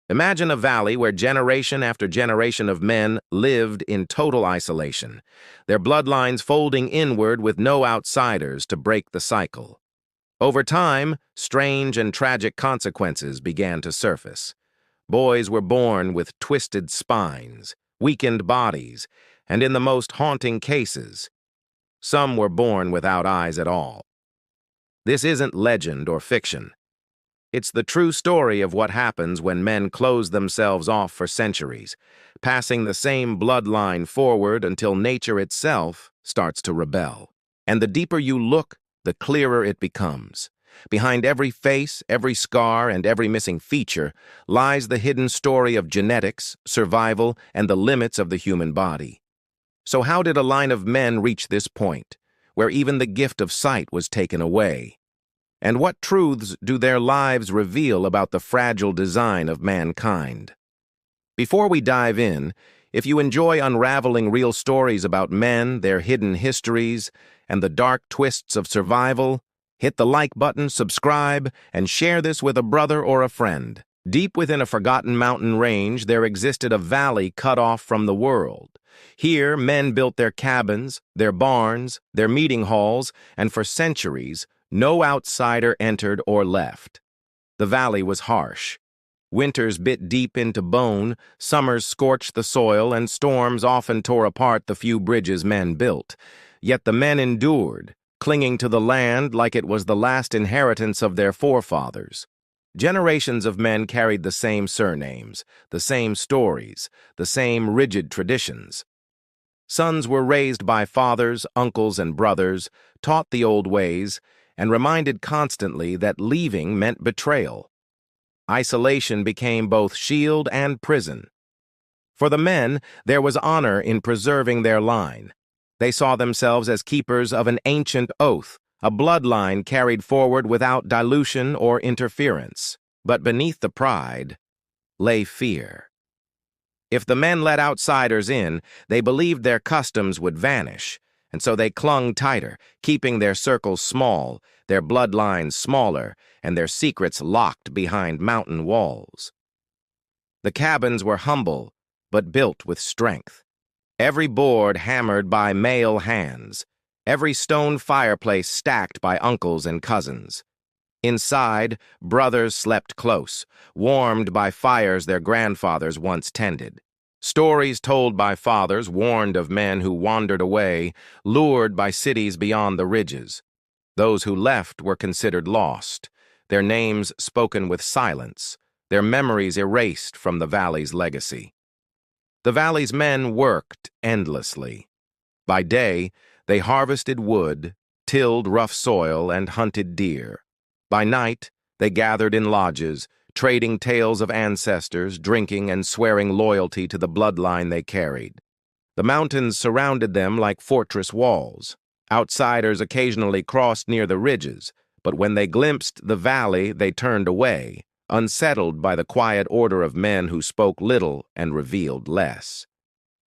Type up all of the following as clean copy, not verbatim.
Imagine a valley where generation after generation of men lived in total isolation, their bloodlines folding inward with no outsiders to break the cycle. Over time, strange and tragic consequences began to surface. Boys were born with twisted spines, weakened bodies, and in the most haunting cases, some were born without eyes at all. This isn't legend or fiction. It's the true story of what happens when men close themselves off for centuries, passing the same bloodline forward until nature itself starts to rebel. And the deeper you look, the clearer it becomes. Behind every face, every scar, and every missing feature lies the hidden story of genetics, survival, and the limits of the human body. So how did a line of men reach this point, where even the gift of sight was taken away? And what truths do their lives reveal about the fragile design of mankind? Before we dive in, if you enjoy unraveling real stories about men, their hidden histories, and the dark twists of survival, hit the like button, subscribe, and share this with a brother or a friend. Deep within a forgotten mountain range, there existed a valley cut off from the world. Here, men built their cabins, their barns, their meeting halls, and for centuries, no outsider entered or left. The valley was harsh. Winters bit deep into bone, summers scorched the soil, and storms often tore apart the few bridges men built. Yet the men endured, clinging to the land like it was the last inheritance of their forefathers. Generations of men carried the same surnames, the same stories, the same rigid traditions. Sons were raised by fathers, uncles, and brothers, taught the old ways, and reminded constantly that leaving meant betrayal. Isolation became both shield and prison. For the men, there was honor in preserving their line. They saw themselves as keepers of an ancient oath, a bloodline carried forward without dilution or interference. But beneath the pride lay fear. If the men let outsiders in, they believed their customs would vanish, and so they clung tighter, keeping their circles small, their bloodlines smaller, and their secrets locked behind mountain walls. The cabins were humble, but built with strength. Every board hammered by male hands, every stone fireplace stacked by uncles and cousins. Inside, brothers slept close, warmed by fires their grandfathers once tended. Stories told by fathers warned of men who wandered away, lured by cities beyond the ridges. Those who left were considered lost, their names spoken with silence, their memories erased from the valley's legacy. The valley's men worked endlessly. By day, they harvested wood, tilled rough soil, and hunted deer. By night, they gathered in lodges, trading tales of ancestors, drinking and swearing loyalty to the bloodline they carried. The mountains surrounded them like fortress walls. Outsiders occasionally crossed near the ridges, but when they glimpsed the valley, they turned away, unsettled by the quiet order of men who spoke little and revealed less.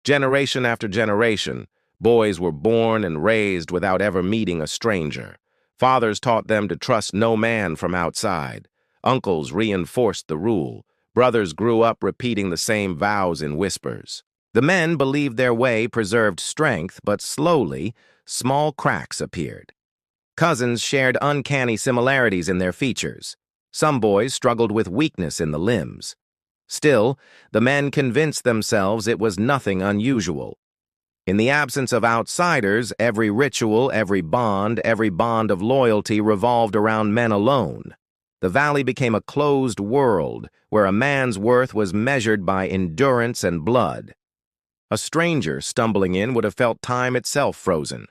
Generation after generation, boys were born and raised without ever meeting a stranger. Fathers taught them to trust no man from outside. Uncles reinforced the rule. Brothers grew up repeating the same vows in whispers. The men believed their way preserved strength, but slowly, small cracks appeared. Cousins shared uncanny similarities in their features. Some boys struggled with weakness in the limbs. Still, the men convinced themselves it was nothing unusual. In the absence of outsiders, every ritual, every bond of loyalty revolved around men alone. The valley became a closed world where a man's worth was measured by endurance and blood. A stranger stumbling in would have felt time itself frozen.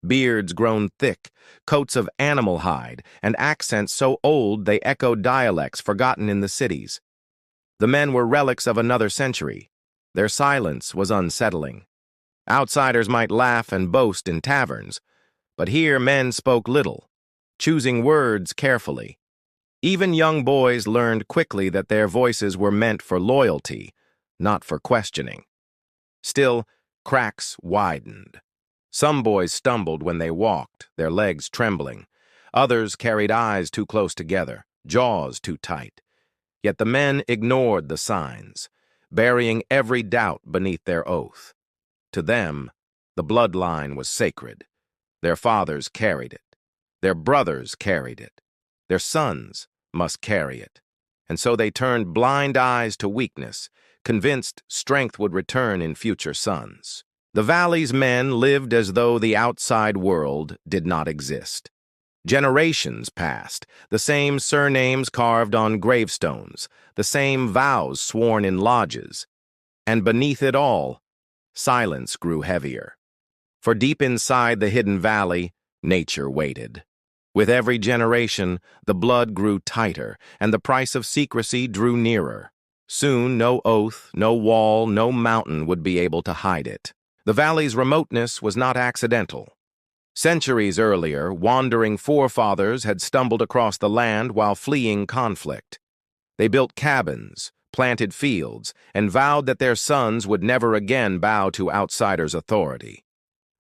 Beards grown thick, coats of animal hide, and accents so old they echoed dialects forgotten in the cities. The men were relics of another century. Their silence was unsettling. Outsiders might laugh and boast in taverns, but here men spoke little, choosing words carefully. Even young boys learned quickly that their voices were meant for loyalty, not for questioning. Still, cracks widened. Some boys stumbled when they walked, their legs trembling. Others carried eyes too close together, jaws too tight. Yet the men ignored the signs, burying every doubt beneath their oath. To them, the bloodline was sacred. Their fathers carried it. Their brothers carried it. Their sons must carry it. And so they turned blind eyes to weakness, convinced strength would return in future sons. The valley's men lived as though the outside world did not exist. Generations passed, the same surnames carved on gravestones, the same vows sworn in lodges. And beneath it all, silence grew heavier. For deep inside the hidden valley, nature waited. With every generation, the blood grew tighter, and the price of secrecy drew nearer. Soon, no oath, no wall, no mountain would be able to hide it. The valley's remoteness was not accidental. Centuries earlier, wandering forefathers had stumbled across the land while fleeing conflict. They built cabins, planted fields, and vowed that their sons would never again bow to outsiders' authority.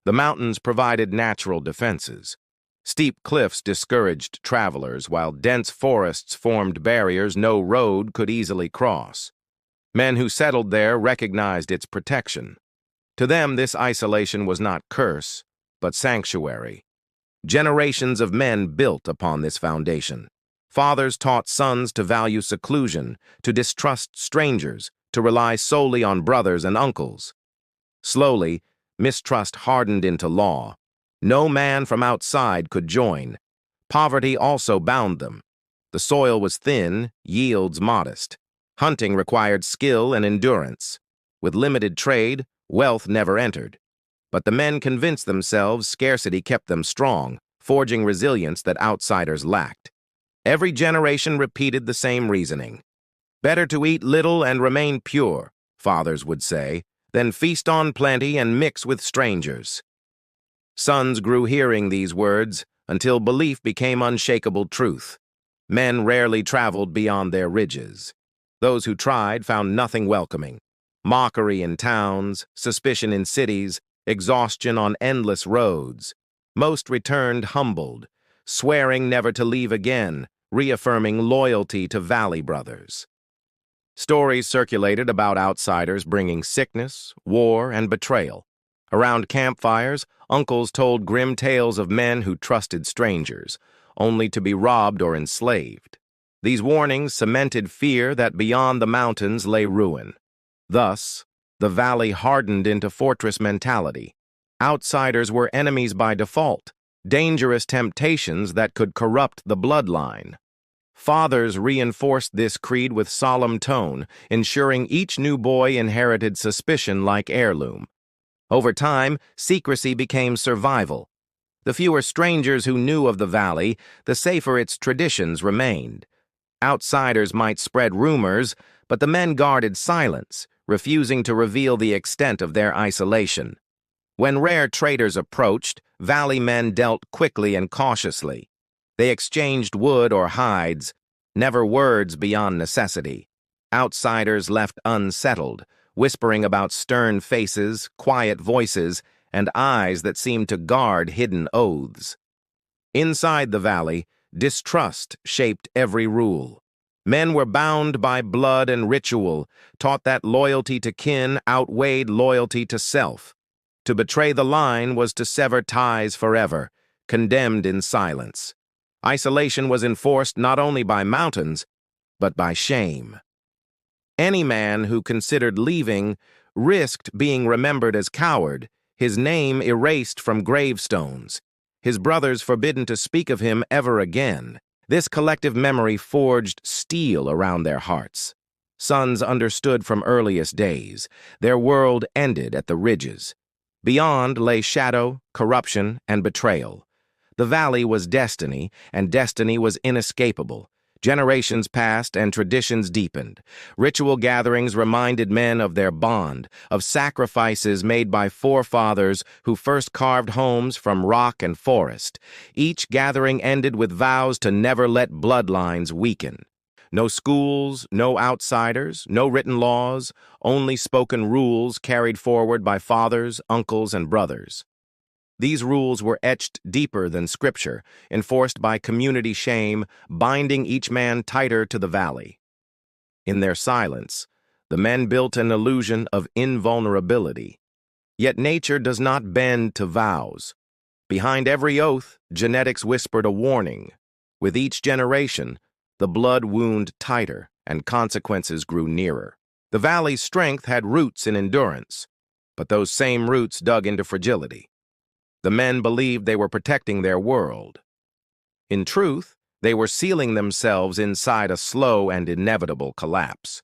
The mountains provided natural defenses. Steep cliffs discouraged travelers, while dense forests formed barriers no road could easily cross. Men who settled there recognized its protection. To them, this isolation was not curse, but sanctuary. Generations of men built upon this foundation. Fathers taught sons to value seclusion, to distrust strangers, to rely solely on brothers and uncles. Slowly, mistrust hardened into law. No man from outside could join. Poverty also bound them. The soil was thin, yields modest. Hunting required skill and endurance. With limited trade, wealth never entered. But the men convinced themselves scarcity kept them strong, forging resilience that outsiders lacked. Every generation repeated the same reasoning. Better to eat little and remain pure, fathers would say, than feast on plenty and mix with strangers. Sons grew hearing these words until belief became unshakable truth. Men rarely traveled beyond their ridges. Those who tried found nothing welcoming. Mockery in towns, suspicion in cities, exhaustion on endless roads. Most returned humbled, swearing never to leave again, reaffirming loyalty to Valley Brothers. Stories circulated about outsiders bringing sickness, war, and betrayal. Around campfires, uncles told grim tales of men who trusted strangers, only to be robbed or enslaved. These warnings cemented fear that beyond the mountains lay ruin. Thus, the valley hardened into fortress mentality. Outsiders were enemies by default, dangerous temptations that could corrupt the bloodline. Fathers reinforced this creed with solemn tone, ensuring each new boy inherited suspicion like heirloom. Over time, secrecy became survival. The fewer strangers who knew of the valley, the safer its traditions remained. Outsiders might spread rumors, but the men guarded silence, refusing to reveal the extent of their isolation. When rare traders approached, valley men dealt quickly and cautiously. They exchanged wood or hides, never words beyond necessity. Outsiders left unsettled, whispering about stern faces, quiet voices, and eyes that seemed to guard hidden oaths. Inside the valley, distrust shaped every rule. Men were bound by blood and ritual, taught that loyalty to kin outweighed loyalty to self. To betray the line was to sever ties forever, condemned in silence. Isolation was enforced not only by mountains, but by shame. Any man who considered leaving risked being remembered as coward, his name erased from gravestones, his brothers forbidden to speak of him ever again. This collective memory forged steel around their hearts. Sons understood from earliest days. Their world ended at the ridges. Beyond lay shadow, corruption, and betrayal. The valley was destiny, and destiny was inescapable. Generations passed and traditions deepened. Ritual gatherings reminded men of their bond, of sacrifices made by forefathers who first carved homes from rock and forest. Each gathering ended with vows to never let bloodlines weaken. No schools, no outsiders, no written laws, only spoken rules carried forward by fathers, uncles, and brothers. These rules were etched deeper than scripture, enforced by community shame, binding each man tighter to the valley. In their silence, the men built an illusion of invulnerability. Yet nature does not bend to vows. Behind every oath, genetics whispered a warning. With each generation, the blood wound tighter and consequences grew nearer. The valley's strength had roots in endurance, but those same roots dug into fragility. The men believed they were protecting their world. In truth, they were sealing themselves inside a slow and inevitable collapse.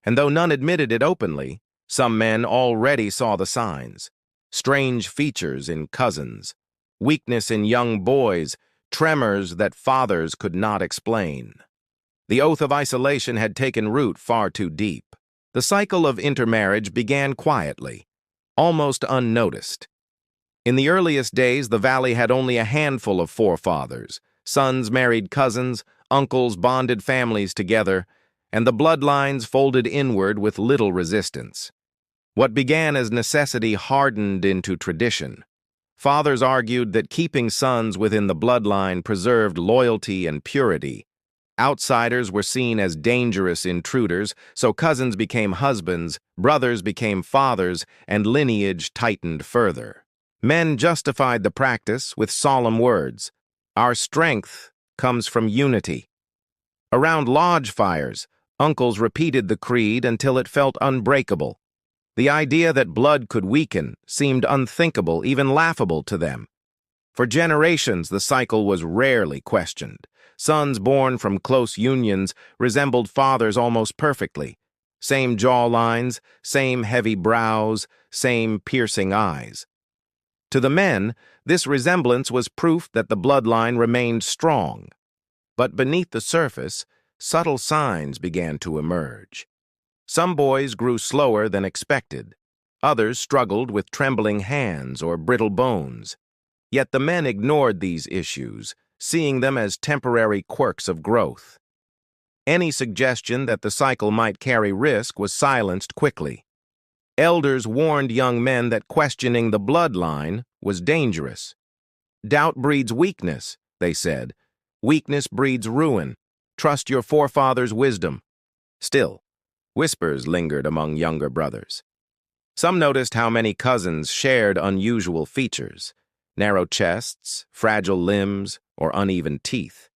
And though none admitted it openly, some men already saw the signs. Strange features in cousins, weakness in young boys, tremors that fathers could not explain. The oath of isolation had taken root far too deep. The cycle of intermarriage began quietly, almost unnoticed. In the earliest days, the valley had only a handful of forefathers. Sons married cousins, uncles bonded families together, and the bloodlines folded inward with little resistance. What began as necessity hardened into tradition. Fathers argued that keeping sons within the bloodline preserved loyalty and purity. Outsiders were seen as dangerous intruders, so cousins became husbands, brothers became fathers, and lineage tightened further. Men justified the practice with solemn words. Our strength comes from unity. Around lodge fires, uncles repeated the creed until it felt unbreakable. The idea that blood could weaken seemed unthinkable, even laughable to them. For generations, the cycle was rarely questioned. Sons born from close unions resembled fathers almost perfectly. Same jawlines, same heavy brows, same piercing eyes. To the men, this resemblance was proof that the bloodline remained strong. But beneath the surface, subtle signs began to emerge. Some boys grew slower than expected. Others struggled with trembling hands or brittle bones. Yet the men ignored these issues, seeing them as temporary quirks of growth. Any suggestion that the cycle might carry risk was silenced quickly. Elders warned young men that questioning the bloodline was dangerous. Doubt breeds weakness, they said. Weakness breeds ruin. Trust your forefathers' wisdom. Still, whispers lingered among younger brothers. Some noticed how many cousins shared unusual features, narrow chests, fragile limbs, or uneven teeth.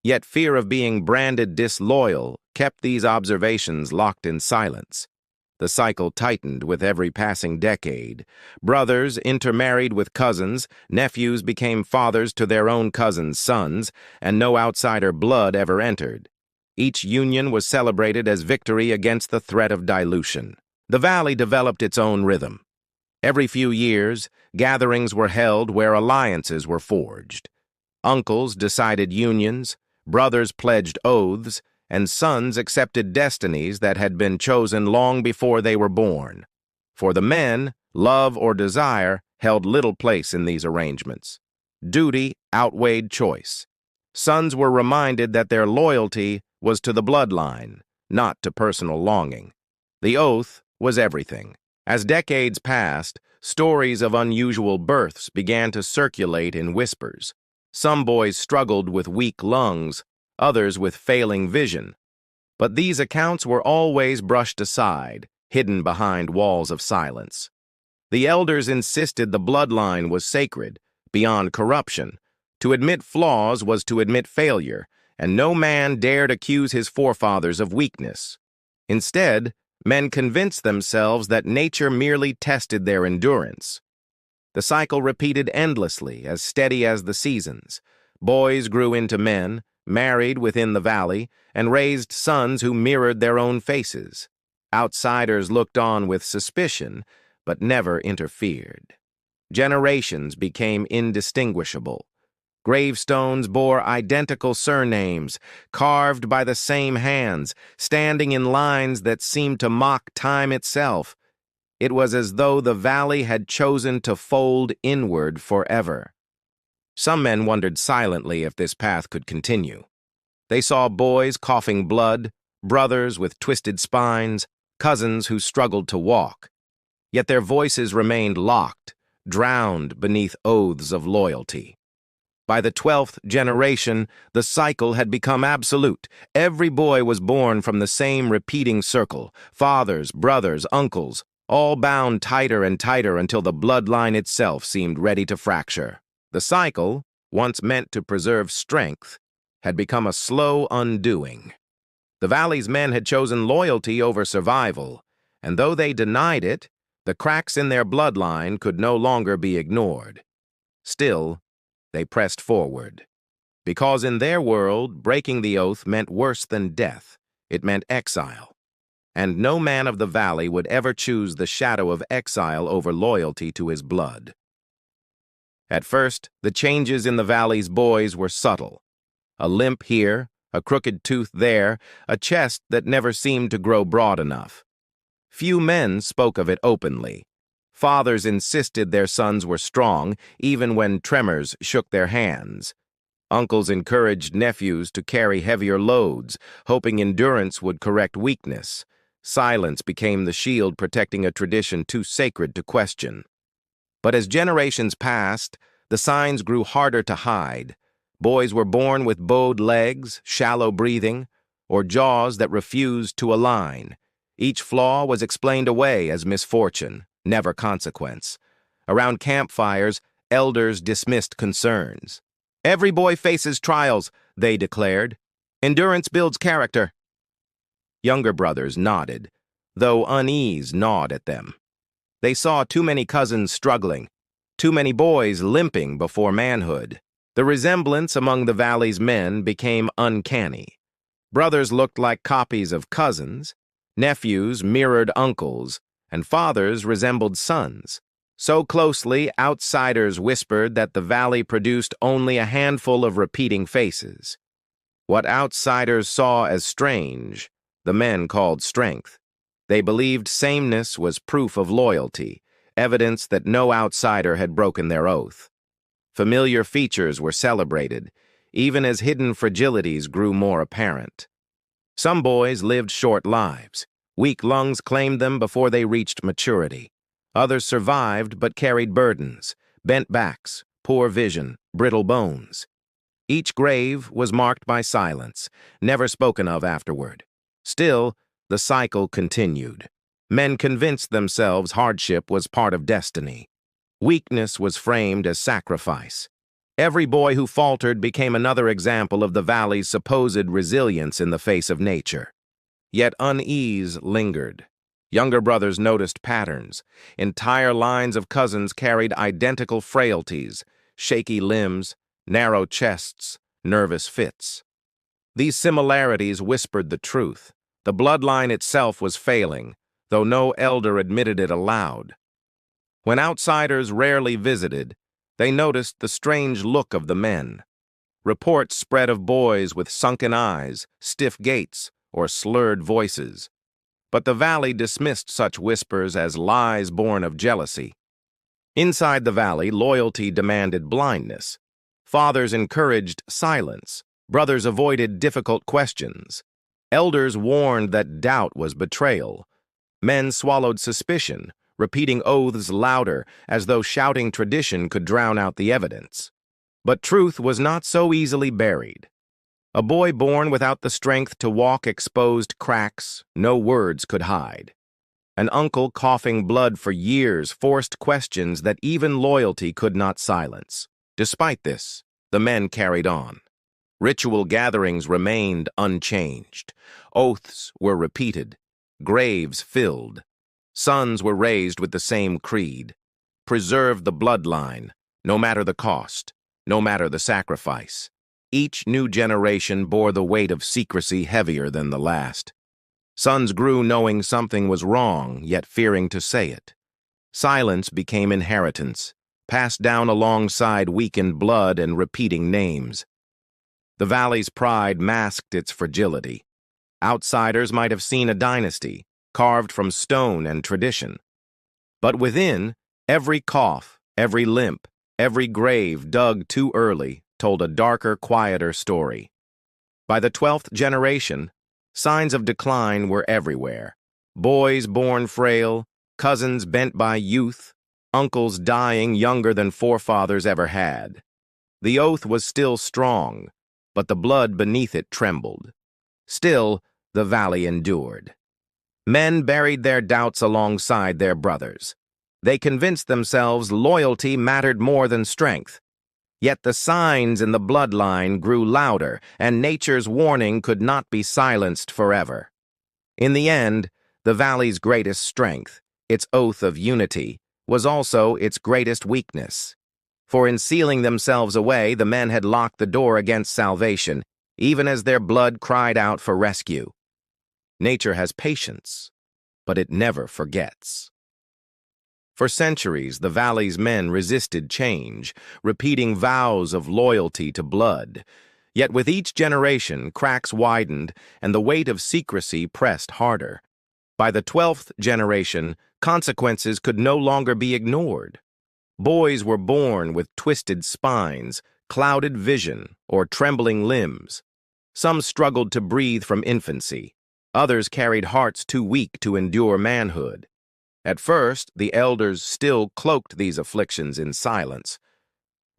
Yet fear of being branded disloyal kept these observations locked in silence. The cycle tightened with every passing decade. Brothers intermarried with cousins, nephews became fathers to their own cousins' sons, and no outsider blood ever entered. Each union was celebrated as victory against the threat of dilution. The valley developed its own rhythm. Every few years, gatherings were held where alliances were forged. Uncles decided unions, brothers pledged oaths, and sons accepted destinies that had been chosen long before they were born. For the men, love or desire held little place in these arrangements. Duty outweighed choice. Sons were reminded that their loyalty was to the bloodline, not to personal longing. The oath was everything. As decades passed, stories of unusual births began to circulate in whispers. Some boys struggled with weak lungs, others with failing vision. But these accounts were always brushed aside, hidden behind walls of silence. The elders insisted the bloodline was sacred, beyond corruption. To admit flaws was to admit failure, and no man dared accuse his forefathers of weakness. Instead, men convinced themselves that nature merely tested their endurance. The cycle repeated endlessly, as steady as the seasons. Boys grew into men, married within the valley, and raised sons who mirrored their own faces. Outsiders looked on with suspicion, but never interfered. Generations became indistinguishable. Gravestones bore identical surnames, carved by the same hands, standing in lines that seemed to mock time itself. It was as though the valley had chosen to fold inward forever. Some men wondered silently if this path could continue. They saw boys coughing blood, brothers with twisted spines, cousins who struggled to walk. Yet their voices remained locked, drowned beneath oaths of loyalty. By the 12th generation, the cycle had become absolute. Every boy was born from the same repeating circle. Fathers, brothers, uncles, all bound tighter and tighter until the bloodline itself seemed ready to fracture. The cycle, once meant to preserve strength, had become a slow undoing. The Valley's men had chosen loyalty over survival, and though they denied it, the cracks in their bloodline could no longer be ignored. Still, they pressed forward. Because in their world, breaking the oath meant worse than death. It meant exile. And no man of the Valley would ever choose the shadow of exile over loyalty to his blood. At first, the changes in the Valley's boys were subtle. A limp here, a crooked tooth there, a chest that never seemed to grow broad enough. Few men spoke of it openly. Fathers insisted their sons were strong, even when tremors shook their hands. Uncles encouraged nephews to carry heavier loads, hoping endurance would correct weakness. Silence became the shield protecting a tradition too sacred to question. But as generations passed, the signs grew harder to hide. Boys were born with bowed legs, shallow breathing, or jaws that refused to align. Each flaw was explained away as misfortune, never consequence. Around campfires, elders dismissed concerns. "Every boy faces trials," they declared. "Endurance builds character." Younger brothers nodded, though unease gnawed at them. They saw too many cousins struggling, too many boys limping before manhood. The resemblance among the Valley's men became uncanny. Brothers looked like copies of cousins, nephews mirrored uncles, and fathers resembled sons. So closely, outsiders whispered that the Valley produced only a handful of repeating faces. What outsiders saw as strange, the men called strength. They believed sameness was proof of loyalty, evidence that no outsider had broken their oath. Familiar features were celebrated, even as hidden fragilities grew more apparent. Some boys lived short lives. Weak lungs claimed them before they reached maturity. Others survived but carried burdens, bent backs, poor vision, brittle bones. Each grave was marked by silence, never spoken of afterward. Still, the cycle continued. Men convinced themselves hardship was part of destiny. Weakness was framed as sacrifice. Every boy who faltered became another example of the Valley's supposed resilience in the face of nature. Yet unease lingered. Younger brothers noticed patterns. Entire lines of cousins carried identical frailties, shaky limbs, narrow chests, nervous fits. These similarities whispered the truth. The bloodline itself was failing, though no elder admitted it aloud. When outsiders rarely visited, they noticed the strange look of the men. Reports spread of boys with sunken eyes, stiff gaits, or slurred voices. But the Valley dismissed such whispers as lies born of jealousy. Inside the Valley, loyalty demanded blindness. Fathers encouraged silence. Brothers avoided difficult questions. Elders warned that doubt was betrayal. Men swallowed suspicion, repeating oaths louder, as though shouting tradition could drown out the evidence. But truth was not so easily buried. A boy born without the strength to walk exposed cracks no words could hide. An uncle coughing blood for years forced questions that even loyalty could not silence. Despite this, the men carried on. Ritual gatherings remained unchanged. Oaths were repeated. Graves filled. Sons were raised with the same creed. Preserve the bloodline, no matter the cost, no matter the sacrifice. Each new generation bore the weight of secrecy heavier than the last. Sons grew knowing something was wrong, yet fearing to say it. Silence became inheritance, passed down alongside weakened blood and repeating names. The Valley's pride masked its fragility. Outsiders might have seen a dynasty, carved from stone and tradition. But within, every cough, every limp, every grave dug too early told a darker, quieter story. By the 12th generation, signs of decline were everywhere. Boys born frail, cousins bent by youth, uncles dying younger than forefathers ever had. The oath was still strong, but the blood beneath it trembled. Still, the valley endured. Men buried their doubts alongside their brothers. They convinced themselves loyalty mattered more than strength. Yet the signs in the bloodline grew louder, and nature's warning could not be silenced forever. In the end, the valley's greatest strength, its oath of unity, was also its greatest weakness. For in sealing themselves away, the men had locked the door against salvation, even as their blood cried out for rescue. Nature has patience, but it never forgets. For centuries, the valley's men resisted change, repeating vows of loyalty to blood. Yet with each generation, cracks widened, and the weight of secrecy pressed harder. By the 12th generation, consequences could no longer be ignored. Boys were born with twisted spines, clouded vision, or trembling limbs. Some struggled to breathe from infancy. Others carried hearts too weak to endure manhood. At first, the elders still cloaked these afflictions in silence.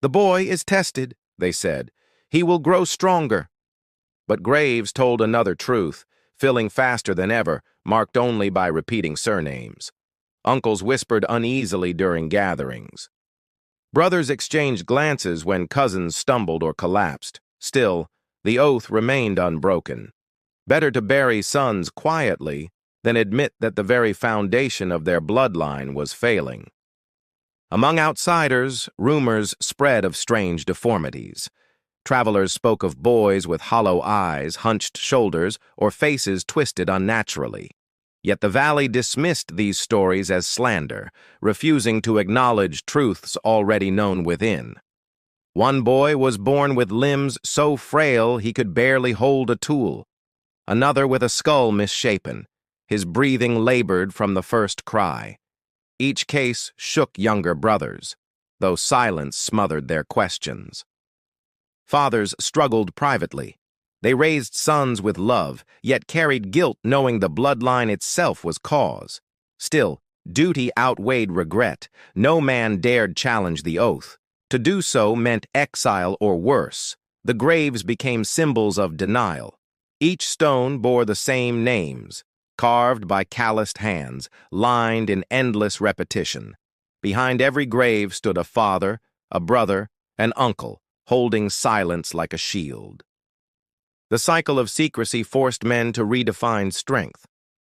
"The boy is tested," they said. "He will grow stronger." But graves told another truth, filling faster than ever, marked only by repeating surnames. Uncles whispered uneasily during gatherings. Brothers exchanged glances when cousins stumbled or collapsed. Still, the oath remained unbroken. Better to bury sons quietly than admit that the very foundation of their bloodline was failing. Among outsiders, rumors spread of strange deformities. Travelers spoke of boys with hollow eyes, hunched shoulders, or faces twisted unnaturally. Yet the valley dismissed these stories as slander, refusing to acknowledge truths already known within. One boy was born with limbs so frail he could barely hold a tool. Another with a skull misshapen. His breathing labored from the first cry. Each case shook younger brothers, though silence smothered their questions. Fathers struggled privately. They raised sons with love, yet carried guilt knowing the bloodline itself was cause. Still, duty outweighed regret. No man dared challenge the oath. To do so meant exile or worse. The graves became symbols of denial. Each stone bore the same names, carved by calloused hands, lined in endless repetition. Behind every grave stood a father, a brother, an uncle, holding silence like a shield. The cycle of secrecy forced men to redefine strength.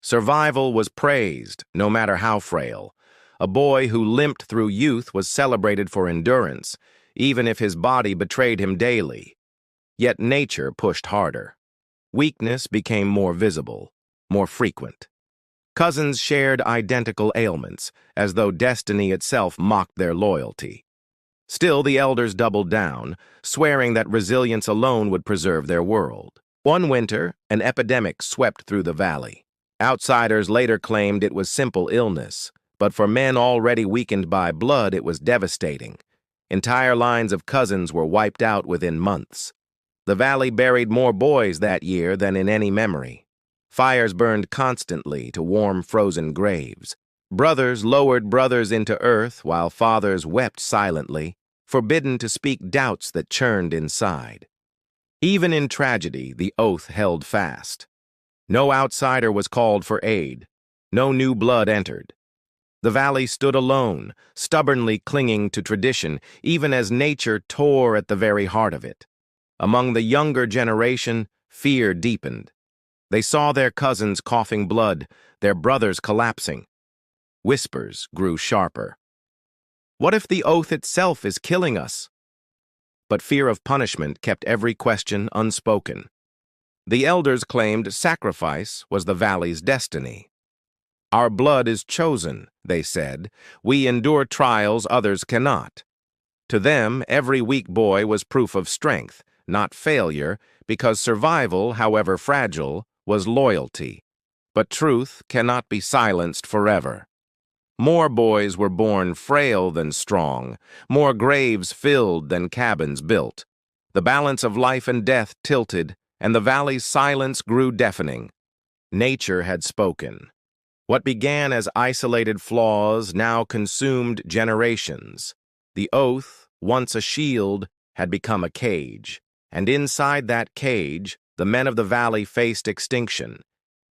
Survival was praised, no matter how frail. A boy who limped through youth was celebrated for endurance, even if his body betrayed him daily. Yet nature pushed harder. Weakness became more visible, more frequent. Cousins shared identical ailments, as though destiny itself mocked their loyalty. Still, the elders doubled down, swearing that resilience alone would preserve their world. One winter, an epidemic swept through the valley. Outsiders later claimed it was simple illness, but for men already weakened by blood, it was devastating. Entire lines of cousins were wiped out within months. The valley buried more boys that year than in any memory. Fires burned constantly to warm frozen graves. Brothers lowered brothers into earth while fathers wept silently, forbidden to speak doubts that churned inside. Even in tragedy, the oath held fast. No outsider was called for aid. No new blood entered. The valley stood alone, stubbornly clinging to tradition, even as nature tore at the very heart of it. Among the younger generation, fear deepened. They saw their cousins coughing blood, their brothers collapsing. Whispers grew sharper. What if the oath itself is killing us? But fear of punishment kept every question unspoken. The elders claimed sacrifice was the valley's destiny. Our blood is chosen, they said. We endure trials others cannot. To them, every weak boy was proof of strength, not failure, because survival, however fragile, was loyalty. But truth cannot be silenced forever. More boys were born frail than strong, more graves filled than cabins built. The balance of life and death tilted, and the valley's silence grew deafening. Nature had spoken. What began as isolated flaws now consumed generations. The oath, once a shield, had become a cage, and inside that cage, the men of the valley faced extinction.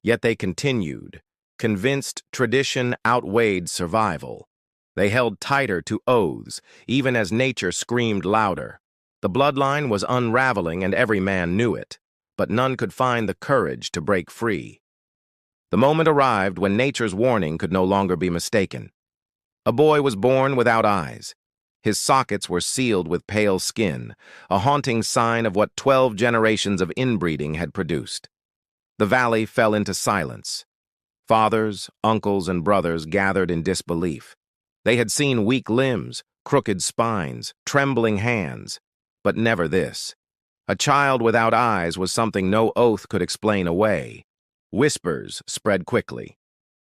Yet they continued, convinced tradition outweighed survival. They held tighter to oaths, even as nature screamed louder. The bloodline was unraveling and every man knew it, but none could find the courage to break free. The moment arrived when nature's warning could no longer be mistaken. A boy was born without eyes. His sockets were sealed with pale skin, a haunting sign of what 12 generations of inbreeding had produced. The valley fell into silence. Fathers, uncles, and brothers gathered in disbelief. They had seen weak limbs, crooked spines, trembling hands, but never this. A child without eyes was something no oath could explain away. Whispers spread quickly.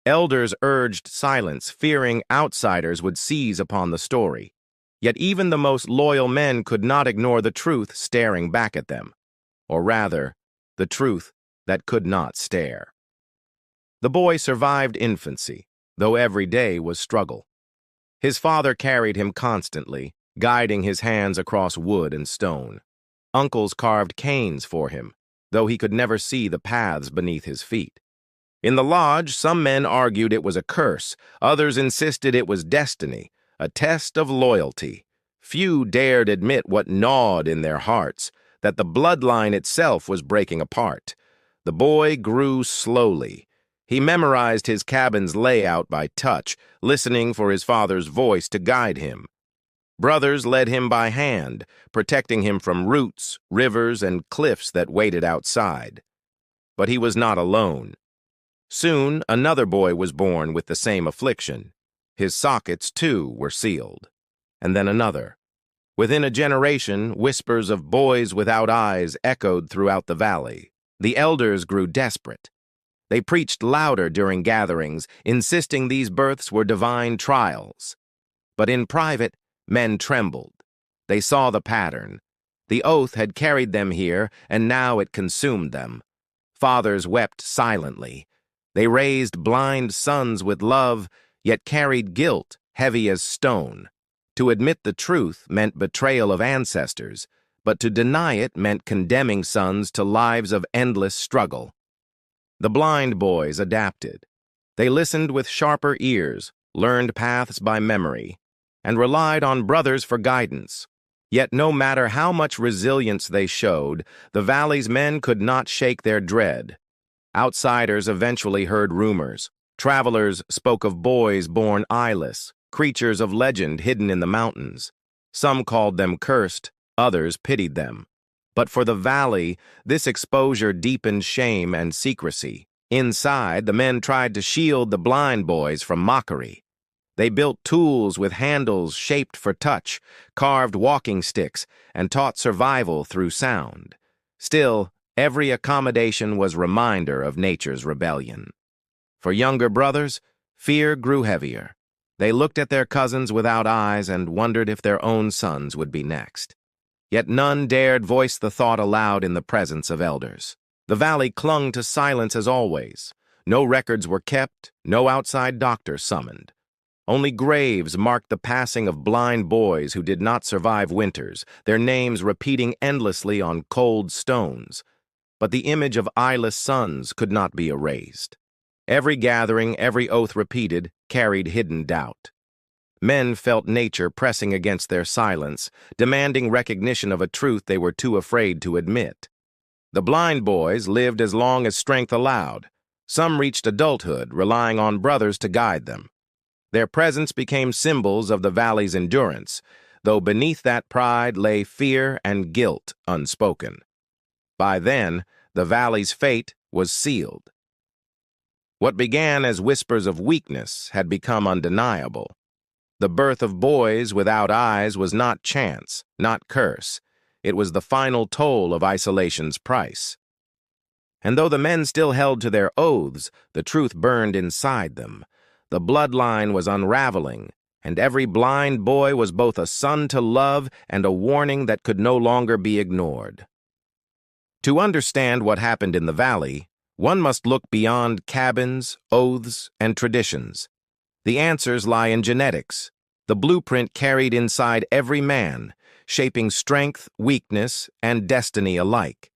Elders urged silence, fearing outsiders would seize upon the story. Yet even the most loyal men could not ignore the truth staring back at them. Or rather, the truth that could not stare. The boy survived infancy, though every day was struggle. His father carried him constantly, guiding his hands across wood and stone. Uncles carved canes for him, though he could never see the paths beneath his feet. In the lodge, some men argued it was a curse, others insisted it was destiny, a test of loyalty. Few dared admit what gnawed in their hearts, that the bloodline itself was breaking apart. The boy grew slowly. He memorized his cabin's layout by touch, listening for his father's voice to guide him. Brothers led him by hand, protecting him from roots, rivers, and cliffs that waited outside. But he was not alone. Soon, another boy was born with the same affliction. His sockets, too, were sealed. And then another. Within a generation, whispers of boys without eyes echoed throughout the valley. The elders grew desperate. They preached louder during gatherings, insisting these births were divine trials. But in private, men trembled. They saw the pattern. The oath had carried them here, and now it consumed them. Fathers wept silently. They raised blind sons with love, yet carried guilt heavy as stone. To admit the truth meant betrayal of ancestors, but to deny it meant condemning sons to lives of endless struggle. The blind boys adapted. They listened with sharper ears, learned paths by memory, and relied on brothers for guidance. Yet no matter how much resilience they showed, the valley's men could not shake their dread. Outsiders eventually heard rumors. Travelers spoke of boys born eyeless, creatures of legend hidden in the mountains. Some called them cursed, others pitied them. But for the valley, this exposure deepened shame and secrecy. Inside, the men tried to shield the blind boys from mockery. They built tools with handles shaped for touch, carved walking sticks, and taught survival through sound. Still, every accommodation was a reminder of nature's rebellion. For younger brothers, fear grew heavier. They looked at their cousins without eyes and wondered if their own sons would be next. Yet none dared voice the thought aloud in the presence of elders. The valley clung to silence as always. No records were kept, no outside doctor summoned. Only graves marked the passing of blind boys who did not survive winters, their names repeating endlessly on cold stones. But the image of eyeless sons could not be erased. Every gathering, every oath repeated, carried hidden doubt. Men felt nature pressing against their silence, demanding recognition of a truth they were too afraid to admit. The blind boys lived as long as strength allowed. Some reached adulthood, relying on brothers to guide them. Their presence became symbols of the valley's endurance, though beneath that pride lay fear and guilt unspoken. By then, the valley's fate was sealed. What began as whispers of weakness had become undeniable. The birth of boys without eyes was not chance, not curse. It was the final toll of isolation's price. And though the men still held to their oaths, the truth burned inside them. The bloodline was unraveling, and every blind boy was both a son to love and a warning that could no longer be ignored. To understand what happened in the valley, one must look beyond cabins, oaths, and traditions. The answers lie in genetics, the blueprint carried inside every man, shaping strength, weakness, and destiny alike.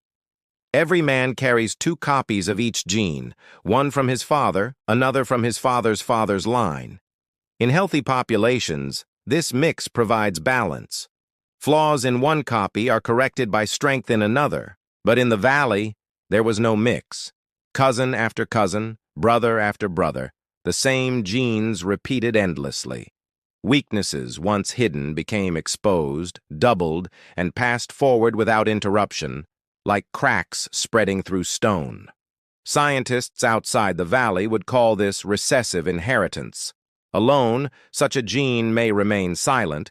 Every man carries two copies of each gene, one from his father, another from his father's father's line. In healthy populations, this mix provides balance. Flaws in one copy are corrected by strength in another, but in the valley, there was no mix. Cousin after cousin, brother after brother, the same genes repeated endlessly. Weaknesses once hidden became exposed, doubled, and passed forward without interruption, like cracks spreading through stone. Scientists outside the valley would call this recessive inheritance. Alone, such a gene may remain silent,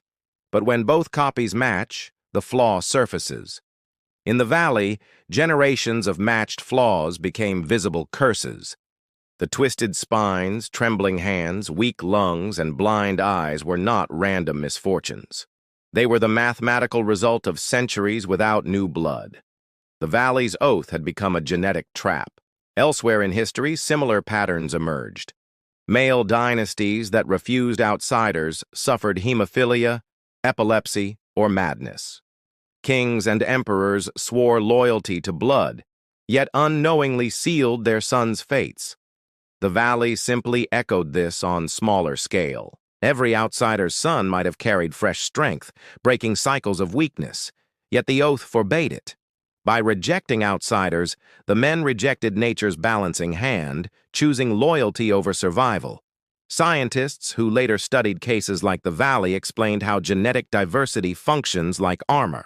but when both copies match, the flaw surfaces. In the valley, generations of matched flaws became visible curses. The twisted spines, trembling hands, weak lungs, and blind eyes were not random misfortunes. They were the mathematical result of centuries without new blood. The valley's oath had become a genetic trap. Elsewhere in history, similar patterns emerged. Male dynasties that refused outsiders suffered hemophilia, epilepsy, or madness. Kings and emperors swore loyalty to blood, yet unknowingly sealed their sons' fates. The valley simply echoed this on smaller scale. Every outsider's son might have carried fresh strength, breaking cycles of weakness, yet the oath forbade it. By rejecting outsiders, the men rejected nature's balancing hand, choosing loyalty over survival. Scientists who later studied cases like the valley explained how genetic diversity functions like armor.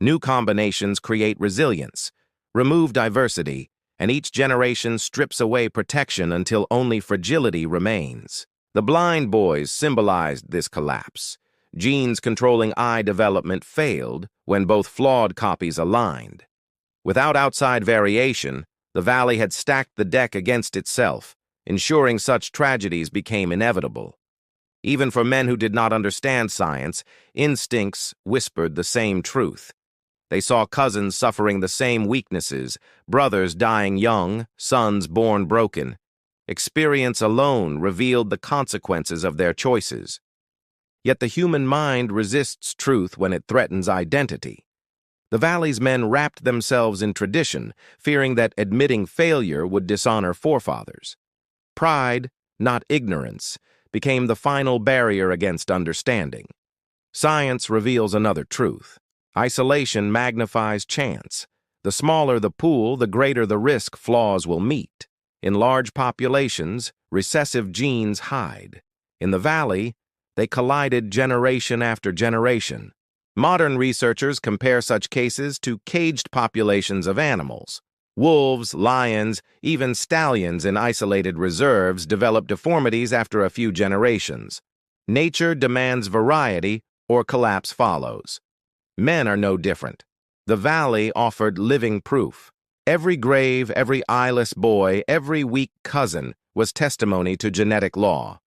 New combinations create resilience. Remove diversity, and each generation strips away protection until only fragility remains. The blind boys symbolized this collapse. Genes controlling eye development failed when both flawed copies aligned. Without outside variation, the valley had stacked the deck against itself, ensuring such tragedies became inevitable. Even for men who did not understand science, instincts whispered the same truth. They saw cousins suffering the same weaknesses, brothers dying young, sons born broken. Experience alone revealed the consequences of their choices. Yet the human mind resists truth when it threatens identity. The valley's men wrapped themselves in tradition, fearing that admitting failure would dishonor forefathers. Pride, not ignorance, became the final barrier against understanding. Science reveals another truth. Isolation magnifies chance. The smaller the pool, the greater the risk flaws will meet. In large populations, recessive genes hide. In the valley, they collided generation after generation. Modern researchers compare such cases to caged populations of animals. Wolves, lions, even stallions in isolated reserves develop deformities after a few generations. Nature demands variety, or collapse follows. Men are no different. The valley offered living proof. Every grave, every eyeless boy, every weak cousin was testimony to genetic law.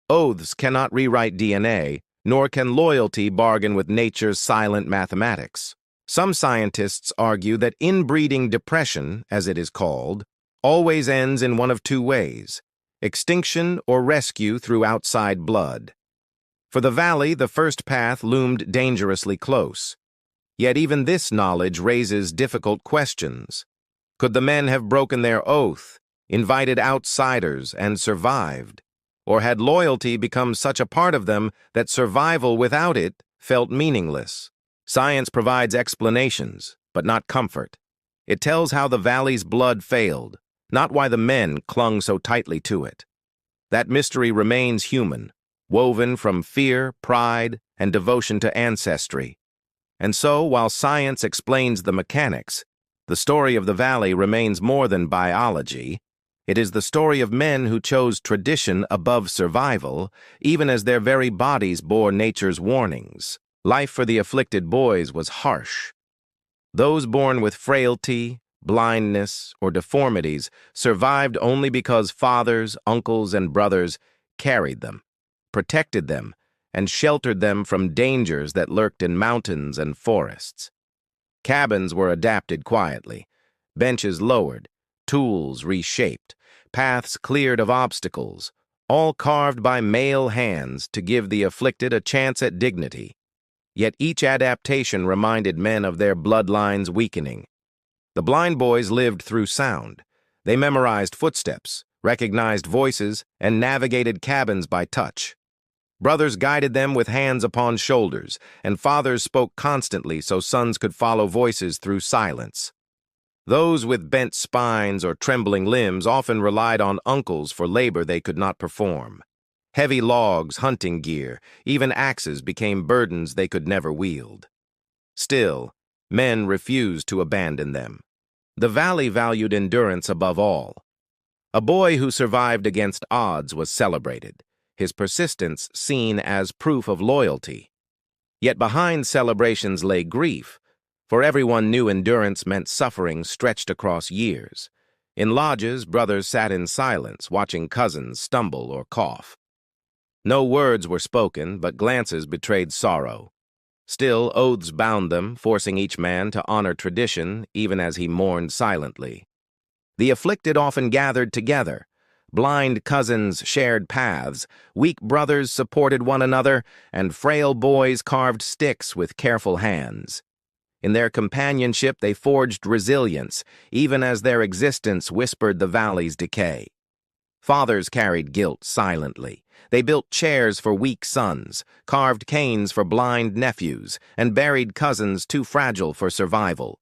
Oaths cannot rewrite DNA, nor can loyalty bargain with nature's silent mathematics. Some scientists argue that inbreeding depression, as it is called, always ends in one of two ways: extinction or rescue through outside blood. For the valley, the first path loomed dangerously close. Yet even this knowledge raises difficult questions. Could the men have broken their oath, invited outsiders, and survived? Or had loyalty become such a part of them that survival without it felt meaningless? Science provides explanations, but not comfort. It tells how the valley's blood failed, not why the men clung so tightly to it. That mystery remains human, woven from fear, pride, and devotion to ancestry. And so, while science explains the mechanics, the story of the valley remains more than biology. It is the story of men who chose tradition above survival, even as their very bodies bore nature's warnings. Life for the afflicted boys was harsh. Those born with frailty, blindness, or deformities survived only because fathers, uncles, and brothers carried them, protected them, and sheltered them from dangers that lurked in mountains and forests. Cabins were adapted quietly, benches lowered, tools reshaped, paths cleared of obstacles, all carved by male hands to give the afflicted a chance at dignity. Yet each adaptation reminded men of their bloodlines weakening. The blind boys lived through sound. They memorized footsteps, recognized voices, and navigated cabins by touch. Brothers guided them with hands upon shoulders, and fathers spoke constantly so sons could follow voices through silence. Those with bent spines or trembling limbs often relied on uncles for labor they could not perform. Heavy logs, hunting gear, even axes became burdens they could never wield. Still, men refused to abandon them. The valley valued endurance above all. A boy who survived against odds was celebrated, his persistence seen as proof of loyalty. Yet behind celebrations lay grief, for everyone knew endurance meant suffering stretched across years. In lodges, brothers sat in silence, watching cousins stumble or cough. No words were spoken, but glances betrayed sorrow. Still, oaths bound them, forcing each man to honor tradition even as he mourned silently. The afflicted often gathered together. Blind cousins shared paths, weak brothers supported one another, and frail boys carved sticks with careful hands. In their companionship, they forged resilience, even as their existence whispered the valley's decay. Fathers carried guilt silently. They built chairs for weak sons, carved canes for blind nephews, and buried cousins too fragile for survival.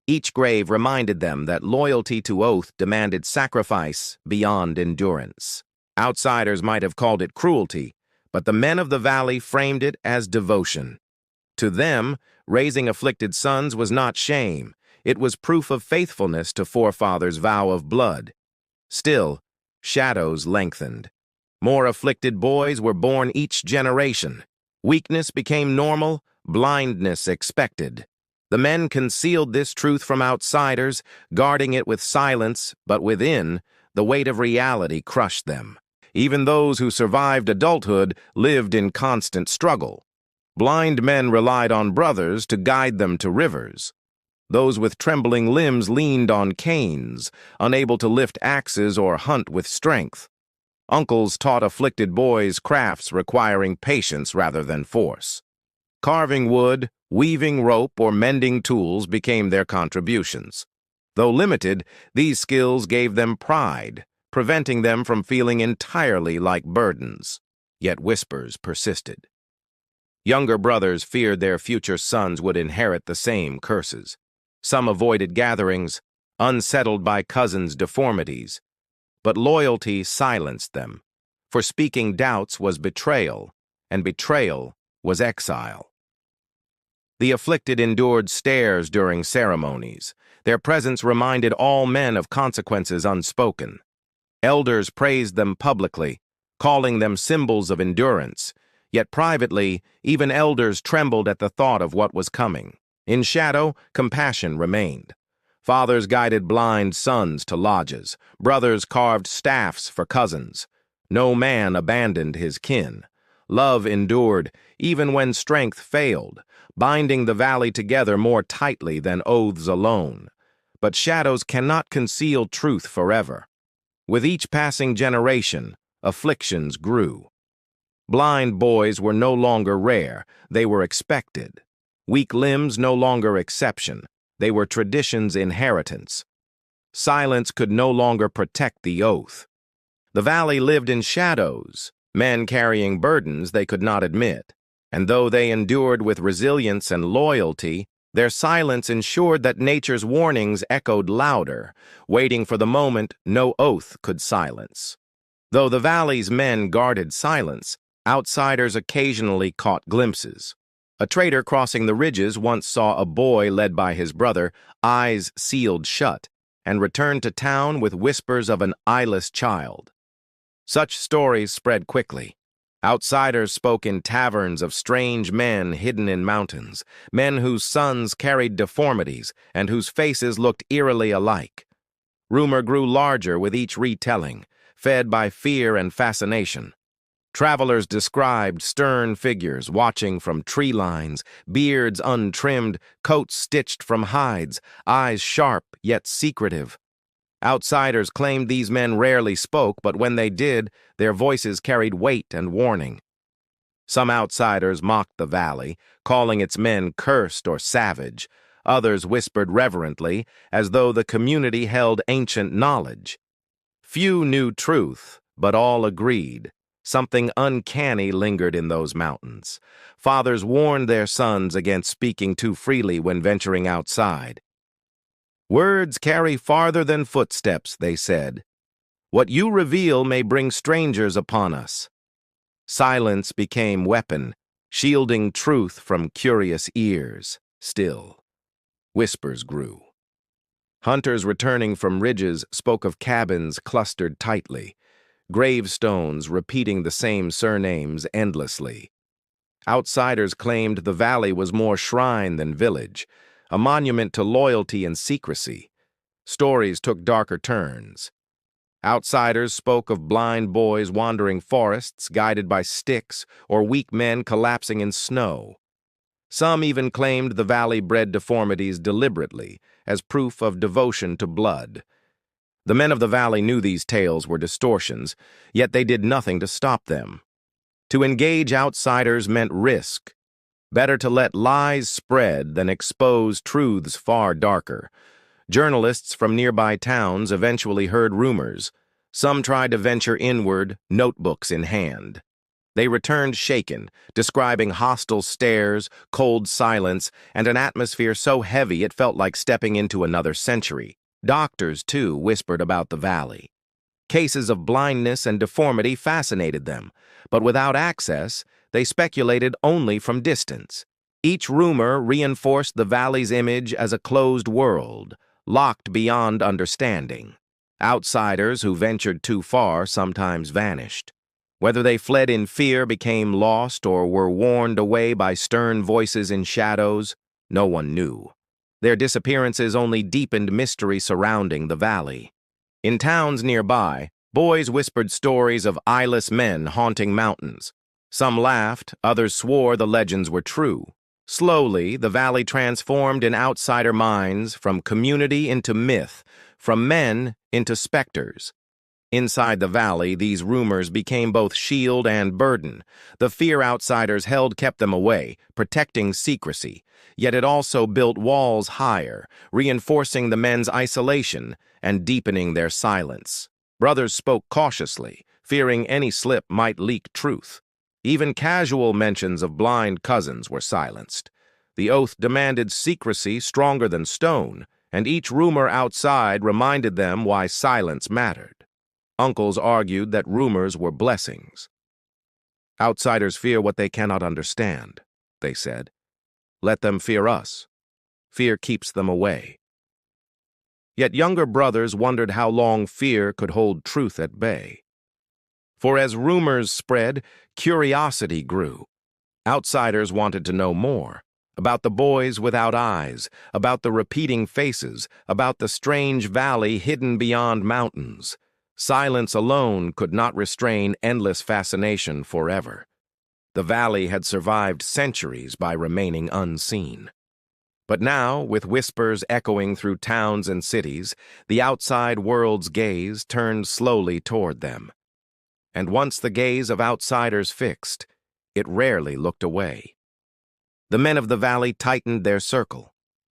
Each grave reminded them that loyalty to oath demanded sacrifice beyond endurance. Outsiders might have called it cruelty, but the men of the valley framed it as devotion. To them, raising afflicted sons was not shame. It was proof of faithfulness to forefathers' vow of blood. Still, shadows lengthened. More afflicted boys were born each generation. Weakness became normal, blindness expected. The men concealed this truth from outsiders, guarding it with silence, but within, the weight of reality crushed them. Even those who survived adulthood lived in constant struggle. Blind men relied on brothers to guide them to rivers. Those with trembling limbs leaned on canes, unable to lift axes or hunt with strength. Uncles taught afflicted boys crafts requiring patience rather than force. Carving wood, weaving rope, or mending tools became their contributions. Though limited, these skills gave them pride, preventing them from feeling entirely like burdens. Yet whispers persisted. Younger brothers feared their future sons would inherit the same curses. Some avoided gatherings, unsettled by cousins' deformities. But loyalty silenced them, for speaking doubts was betrayal, and betrayal was exile. The afflicted endured stares during ceremonies. Their presence reminded all men of consequences unspoken. Elders praised them publicly, calling them symbols of endurance. Yet privately, even elders trembled at the thought of what was coming. In shadow, compassion remained. Fathers guided blind sons to lodges. Brothers carved staffs for cousins. No man abandoned his kin. Love endured, even when strength failed, binding the valley together more tightly than oaths alone. But shadows cannot conceal truth forever. With each passing generation, afflictions grew. Blind boys were no longer rare, they were expected. Weak limbs no longer exception, they were tradition's inheritance. Silence could no longer protect the oath. The valley lived in shadows, men carrying burdens they could not admit. And though they endured with resilience and loyalty, their silence ensured that nature's warnings echoed louder, waiting for the moment no oath could silence. Though the valley's men guarded silence, outsiders occasionally caught glimpses. A trader crossing the ridges once saw a boy led by his brother, eyes sealed shut, and returned to town with whispers of an eyeless child. Such stories spread quickly. Outsiders spoke in taverns of strange men hidden in mountains, men whose sons carried deformities and whose faces looked eerily alike. Rumor grew larger with each retelling, fed by fear and fascination. Travelers described stern figures watching from tree lines, beards untrimmed, coats stitched from hides, eyes sharp yet secretive. Outsiders claimed these men rarely spoke, but when they did, their voices carried weight and warning. Some outsiders mocked the valley, calling its men cursed or savage. Others whispered reverently, as though the community held ancient knowledge. Few knew truth, but all agreed. Something uncanny lingered in those mountains. Fathers warned their sons against speaking too freely when venturing outside. "Words carry farther than footsteps," they said. "What you reveal may bring strangers upon us." Silence became weapon, shielding truth from curious ears. Still, whispers grew. Hunters returning from ridges spoke of cabins clustered tightly, gravestones repeating the same surnames endlessly. Outsiders claimed the valley was more shrine than village, a monument to loyalty and secrecy. Stories took darker turns. Outsiders spoke of blind boys wandering forests, guided by sticks, or weak men collapsing in snow. Some even claimed the valley bred deformities deliberately, as proof of devotion to blood. The men of the valley knew these tales were distortions, yet they did nothing to stop them. To engage outsiders meant risk. Better to let lies spread than expose truths far darker. Journalists from nearby towns eventually heard rumors. Some tried to venture inward, notebooks in hand. They returned shaken, describing hostile stares, cold silence, and an atmosphere so heavy it felt like stepping into another century. Doctors, too, whispered about the valley. Cases of blindness and deformity fascinated them, but without access, they speculated only from distance. Each rumor reinforced the valley's image as a closed world, locked beyond understanding. Outsiders who ventured too far sometimes vanished. Whether they fled in fear, became lost, or were warned away by stern voices in shadows, no one knew. Their disappearances only deepened mystery surrounding the valley. In towns nearby, boys whispered stories of eyeless men haunting mountains. Some laughed, others swore the legends were true. Slowly, the valley transformed in outsider minds from community into myth, from men into specters. Inside the valley, these rumors became both shield and burden. The fear outsiders held kept them away, protecting secrecy. Yet it also built walls higher, reinforcing the men's isolation and deepening their silence. Brothers spoke cautiously, fearing any slip might leak truth. Even casual mentions of blind cousins were silenced. The oath demanded secrecy stronger than stone, and each rumor outside reminded them why silence mattered. Uncles argued that rumors were blessings. "Outsiders fear what they cannot understand," they said. "Let them fear us. Fear keeps them away." Yet younger brothers wondered how long fear could hold truth at bay. For as rumors spread, curiosity grew. Outsiders wanted to know more, about the boys without eyes, about the repeating faces, about the strange valley hidden beyond mountains. Silence alone could not restrain endless fascination forever. The valley had survived centuries by remaining unseen. But now, with whispers echoing through towns and cities, the outside world's gaze turned slowly toward them. And once the gaze of outsiders fixed, it rarely looked away. The men of the valley tightened their circle.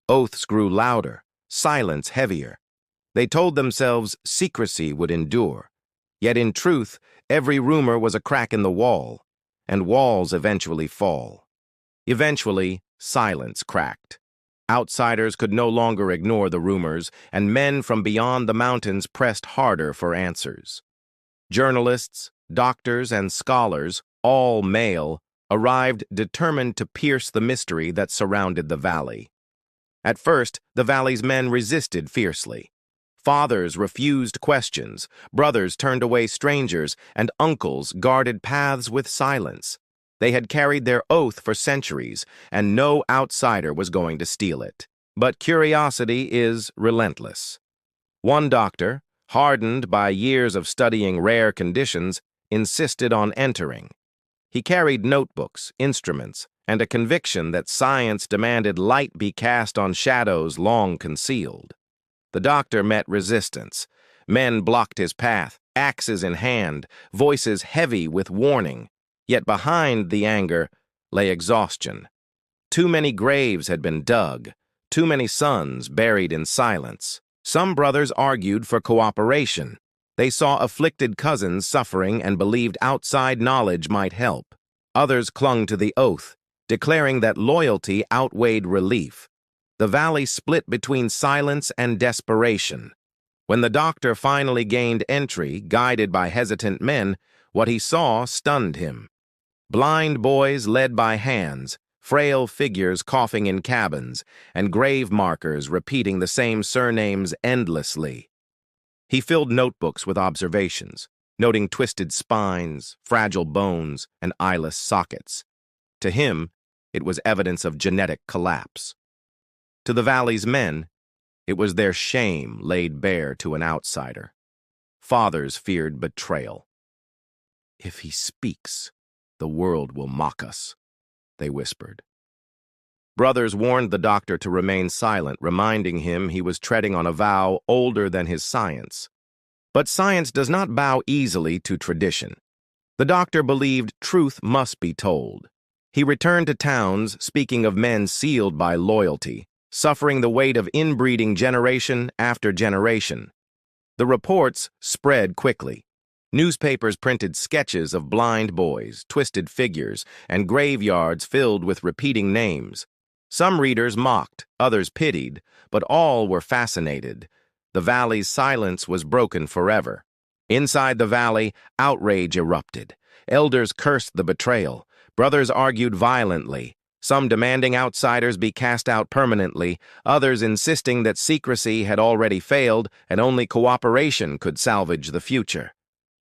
Oaths grew louder, silence heavier. They told themselves secrecy would endure. Yet in truth, every rumor was a crack in the wall, and walls eventually fall. Eventually, silence cracked. Outsiders could no longer ignore the rumors, and men from beyond the mountains pressed harder for answers. Journalists, doctors, and scholars, all male, arrived determined to pierce the mystery that surrounded the valley. At first, the valley's men resisted fiercely. Fathers refused questions, brothers turned away strangers, and uncles guarded paths with silence. They had carried their oath for centuries, and no outsider was going to steal it. But curiosity is relentless. One doctor, hardened by years of studying rare conditions, insisted on entering. He carried notebooks, instruments, and a conviction that science demanded light be cast on shadows long concealed. The doctor met resistance. Men blocked his path, axes in hand, voices heavy with warning. Yet behind the anger lay exhaustion. Too many graves had been dug, too many sons buried in silence. Some brothers argued for cooperation. They saw afflicted cousins suffering and believed outside knowledge might help. Others clung to the oath, declaring that loyalty outweighed relief. The valley split between silence and desperation. When the doctor finally gained entry, guided by hesitant men, what he saw stunned him. Blind boys led by hands, frail figures coughing in cabins, and grave markers repeating the same surnames endlessly. He filled notebooks with observations, noting twisted spines, fragile bones, and eyeless sockets. To him, it was evidence of genetic collapse. To the valley's men, it was their shame laid bare to an outsider. Fathers feared betrayal. "If he speaks, the world will mock us," they whispered. Brothers warned the doctor to remain silent, reminding him he was treading on a vow older than his science. But science does not bow easily to tradition. The doctor believed truth must be told. He returned to towns, speaking of men sealed by loyalty, suffering the weight of inbreeding generation after generation. The reports spread quickly. Newspapers printed sketches of blind boys, twisted figures, and graveyards filled with repeating names. Some readers mocked, others pitied, but all were fascinated. The valley's silence was broken forever. Inside the valley, outrage erupted. Elders cursed the betrayal. Brothers argued violently, some demanding outsiders be cast out permanently, others insisting that secrecy had already failed and only cooperation could salvage the future.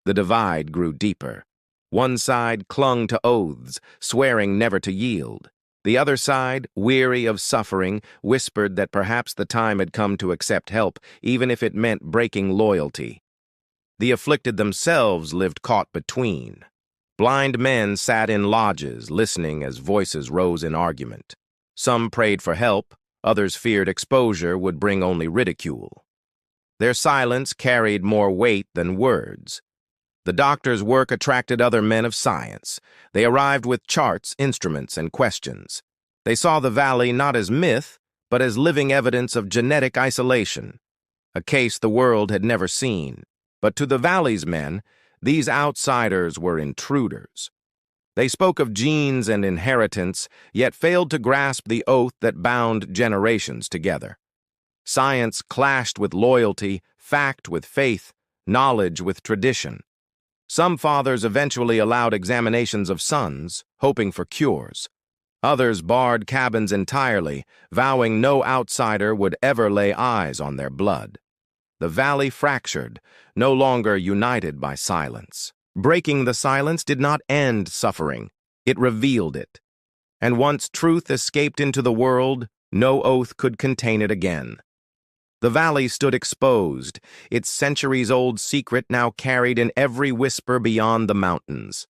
The divide grew deeper. One side clung to oaths, swearing never to yield. The other side, weary of suffering, whispered that perhaps the time had come to accept help, even if it meant breaking loyalty. The afflicted themselves lived caught between. Blind men sat in lodges, listening as voices rose in argument. Some prayed for help, others feared exposure would bring only ridicule. Their silence carried more weight than words. The doctor's work attracted other men of science. They arrived with charts, instruments, and questions. They saw the valley not as myth, but as living evidence of genetic isolation, a case the world had never seen. But to the valley's men, these outsiders were intruders. They spoke of genes and inheritance, yet failed to grasp the oath that bound generations together. Science clashed with loyalty, fact with faith, knowledge with tradition. Some fathers eventually allowed examinations of sons, hoping for cures. Others barred cabins entirely, vowing no outsider would ever lay eyes on their blood. The valley fractured, no longer united by silence. Breaking the silence did not end suffering, it revealed it. And once truth escaped into the world, no oath could contain it again. The valley stood exposed, its centuries-old secret now carried in every whisper beyond the mountains.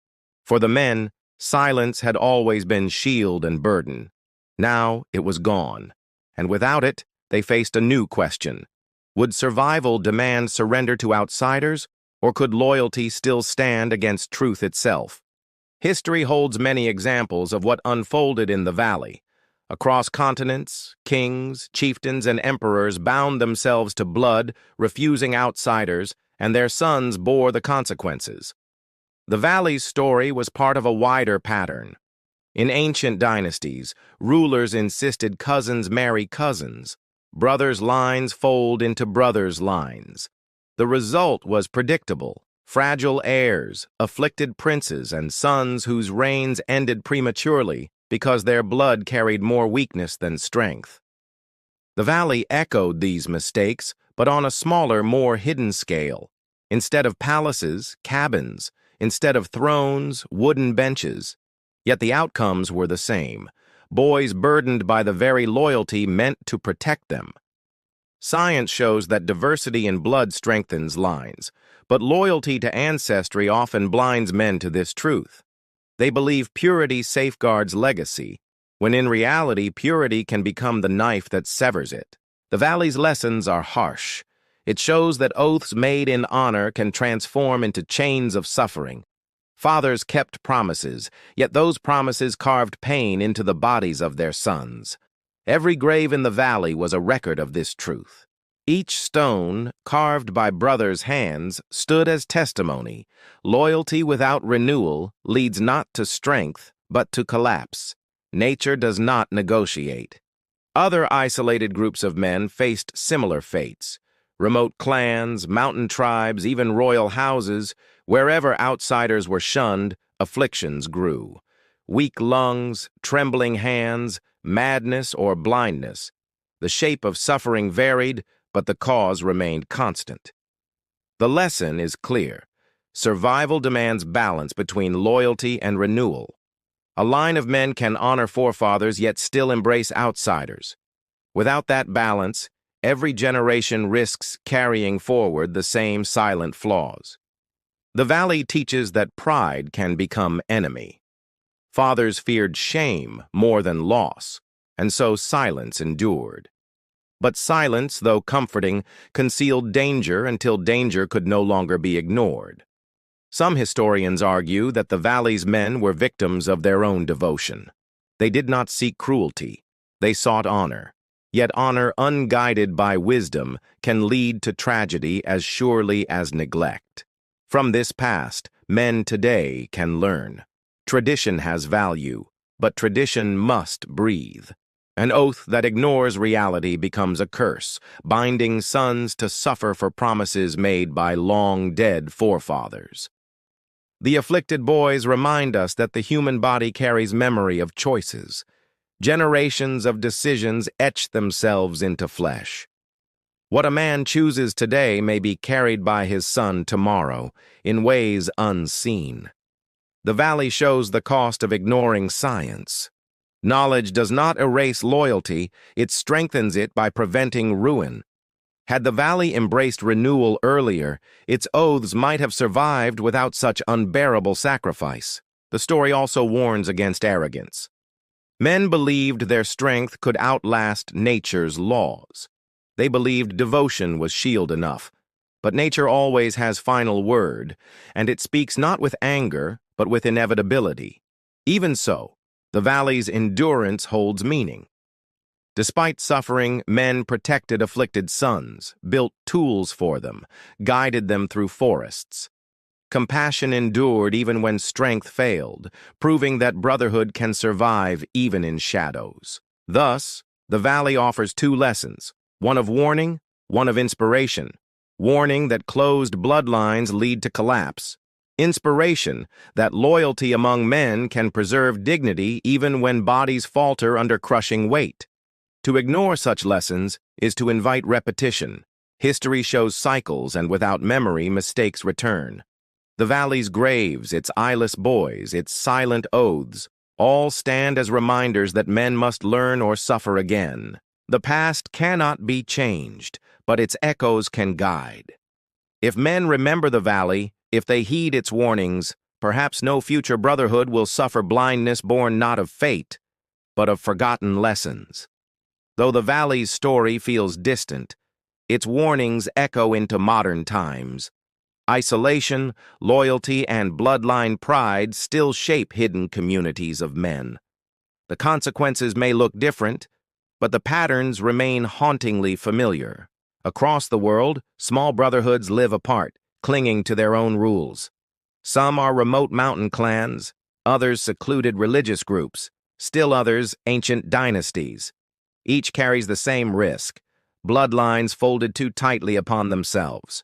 For the men, silence had always been shield and burden. Now it was gone, and without it, they faced a new question. Would survival demand surrender to outsiders, or could loyalty still stand against truth itself? History holds many examples of what unfolded in the valley. Across continents, kings, chieftains, and emperors bound themselves to blood, refusing outsiders, and their sons bore the consequences. The valley's story was part of a wider pattern. In ancient dynasties, rulers insisted cousins marry cousins. Brothers' lines fold into brothers' lines. The result was predictable. Fragile heirs, afflicted princes, and sons whose reigns ended prematurely because their blood carried more weakness than strength. The valley echoed these mistakes, but on a smaller, more hidden scale. Instead of palaces, cabins. Instead of thrones, wooden benches. Yet the outcomes were the same. Boys burdened by the very loyalty meant to protect them. Science shows that diversity in blood strengthens lines, but loyalty to ancestry often blinds men to this truth. They believe purity safeguards legacy, when in reality purity can become the knife that severs it. The valley's lessons are harsh. It shows that oaths made in honor can transform into chains of suffering. Fathers kept promises, yet those promises carved pain into the bodies of their sons. Every grave in the valley was a record of this truth. Each stone, carved by brothers' hands, stood as testimony. Loyalty without renewal leads not to strength, but to collapse. Nature does not negotiate. Other isolated groups of men faced similar fates. Remote clans, mountain tribes, even royal houses, wherever outsiders were shunned, afflictions grew. Weak lungs, trembling hands, madness or blindness. The shape of suffering varied, but the cause remained constant. The lesson is clear. Survival demands balance between loyalty and renewal. A line of men can honor forefathers yet still embrace outsiders. Without that balance, every generation risks carrying forward the same silent flaws. The valley teaches that pride can become enemy. Fathers feared shame more than loss, and so silence endured. But silence, though comforting, concealed danger until danger could no longer be ignored. Some historians argue that the valley's men were victims of their own devotion. They did not seek cruelty. They sought honor. Yet honor unguided by wisdom can lead to tragedy as surely as neglect. From this past, men today can learn. Tradition has value, but tradition must breathe. An oath that ignores reality becomes a curse, binding sons to suffer for promises made by long-dead forefathers. The afflicted boys remind us that the human body carries memory of choices. Generations of decisions etch themselves into flesh. What a man chooses today may be carried by his son tomorrow, in ways unseen. The valley shows the cost of ignoring science. Knowledge does not erase loyalty, it strengthens it by preventing ruin. Had the valley embraced renewal earlier, its oaths might have survived without such unbearable sacrifice. The story also warns against arrogance. Men believed their strength could outlast nature's laws. They believed devotion was shield enough. But nature always has final word, and it speaks not with anger, but with inevitability. Even so, the valley's endurance holds meaning. Despite suffering, men protected afflicted sons, built tools for them, guided them through forests. Compassion endured even when strength failed, proving that brotherhood can survive even in shadows. Thus, the valley offers two lessons, one of warning, one of inspiration. Warning that closed bloodlines lead to collapse. Inspiration that loyalty among men can preserve dignity even when bodies falter under crushing weight. To ignore such lessons is to invite repetition. History shows cycles, and without memory, mistakes return. The valley's graves, its eyeless boys, its silent oaths, all stand as reminders that men must learn or suffer again. The past cannot be changed, but its echoes can guide. If men remember the valley, if they heed its warnings, perhaps no future brotherhood will suffer blindness born not of fate, but of forgotten lessons. Though the valley's story feels distant, its warnings echo into modern times. Isolation, loyalty, and bloodline pride still shape hidden communities of men. The consequences may look different, but the patterns remain hauntingly familiar. Across the world, small brotherhoods live apart, clinging to their own rules. Some are remote mountain clans, others secluded religious groups, still others ancient dynasties. Each carries the same risk, bloodlines folded too tightly upon themselves.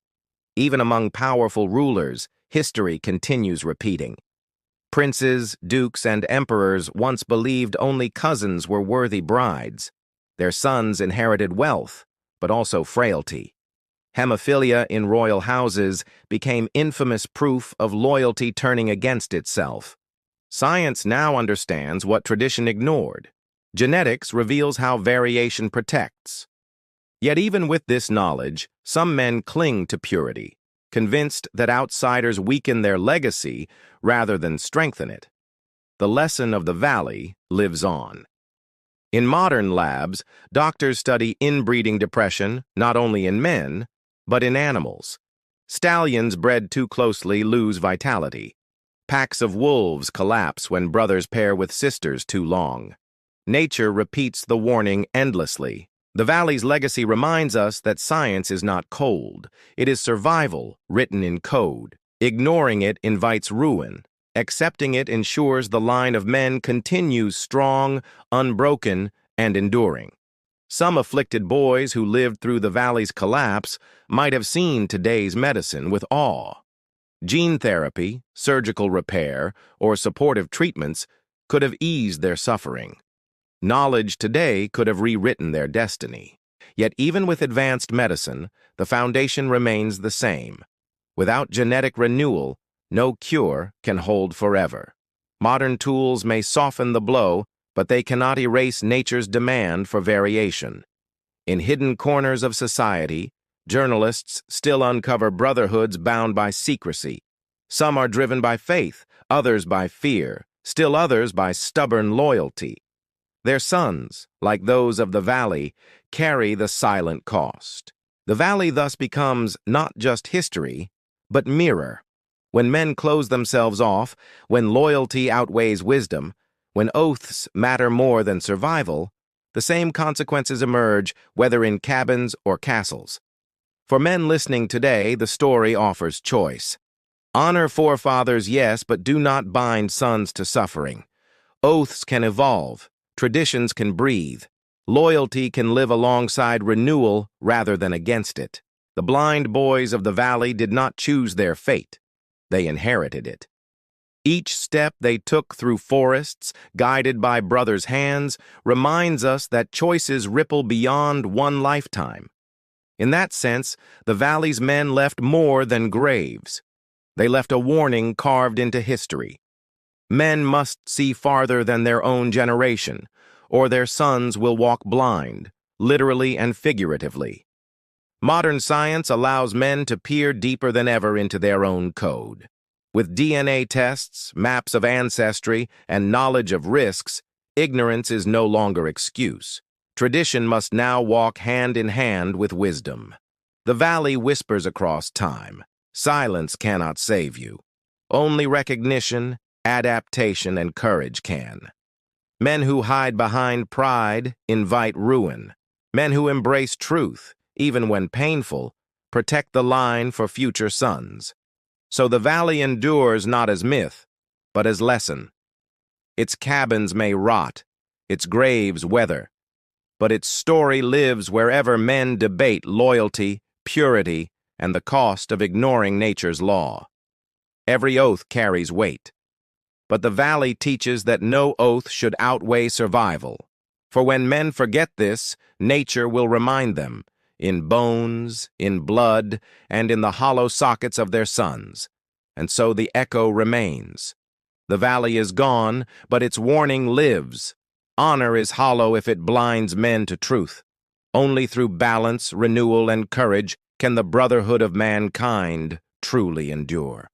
Even among powerful rulers, history continues repeating. Princes, dukes, and emperors once believed only cousins were worthy brides. Their sons inherited wealth, but also frailty. Hemophilia in royal houses became infamous proof of loyalty turning against itself. Science now understands what tradition ignored. Genetics reveals how variation protects. Yet even with this knowledge, some men cling to purity, convinced that outsiders weaken their legacy rather than strengthen it. The lesson of the valley lives on. In modern labs, doctors study inbreeding depression not only in men, but in animals. Stallions bred too closely lose vitality. Packs of wolves collapse when brothers pair with sisters too long. Nature repeats the warning endlessly. The Valley's legacy reminds us that science is not cold. It is survival written in code. Ignoring it invites ruin. Accepting it ensures the line of men continues strong, unbroken, and enduring. Some afflicted boys who lived through the Valley's collapse might have seen today's medicine with awe. Gene therapy, surgical repair, or supportive treatments could have eased their suffering. Knowledge today could have rewritten their destiny. Yet even with advanced medicine, the foundation remains the same. Without genetic renewal, no cure can hold forever. Modern tools may soften the blow, but they cannot erase nature's demand for variation. In hidden corners of society, journalists still uncover brotherhoods bound by secrecy. Some are driven by faith, others by fear, still others by stubborn loyalty. Their sons, like those of the Valley, carry the silent cost. The Valley thus becomes not just history, but mirror. When men close themselves off, when loyalty outweighs wisdom, when oaths matter more than survival, the same consequences emerge, whether in cabins or castles. For men listening today, the story offers choice. Honor forefathers, yes, but do not bind sons to suffering. Oaths can evolve. Traditions can breathe. Loyalty can live alongside renewal rather than against it. The blind boys of the Valley did not choose their fate. They inherited it. Each step they took through forests, guided by brothers' hands, reminds us that choices ripple beyond one lifetime. In that sense, the Valley's men left more than graves. They left a warning carved into history. Men must see farther than their own generation, or their sons will walk blind, literally and figuratively. Modern science allows men to peer deeper than ever into their own code. With DNA tests, maps of ancestry, and knowledge of risks, ignorance is no longer excuse. Tradition must now walk hand in hand with wisdom. The Valley whispers across time. Silence cannot save you. Only recognition, adaptation, and courage can. Men who hide behind pride invite ruin. Men who embrace truth, even when painful, protect the line for future sons. So the Valley endures not as myth, but as lesson. Its cabins may rot, its graves weather, but its story lives wherever men debate loyalty, purity, and the cost of ignoring nature's law. Every oath carries weight, but the Valley teaches that no oath should outweigh survival. For when men forget this, nature will remind them, in bones, in blood, and in the hollow sockets of their sons. And so the echo remains. The Valley is gone, but its warning lives. Honor is hollow if it blinds men to truth. Only through balance, renewal, and courage can the brotherhood of mankind truly endure.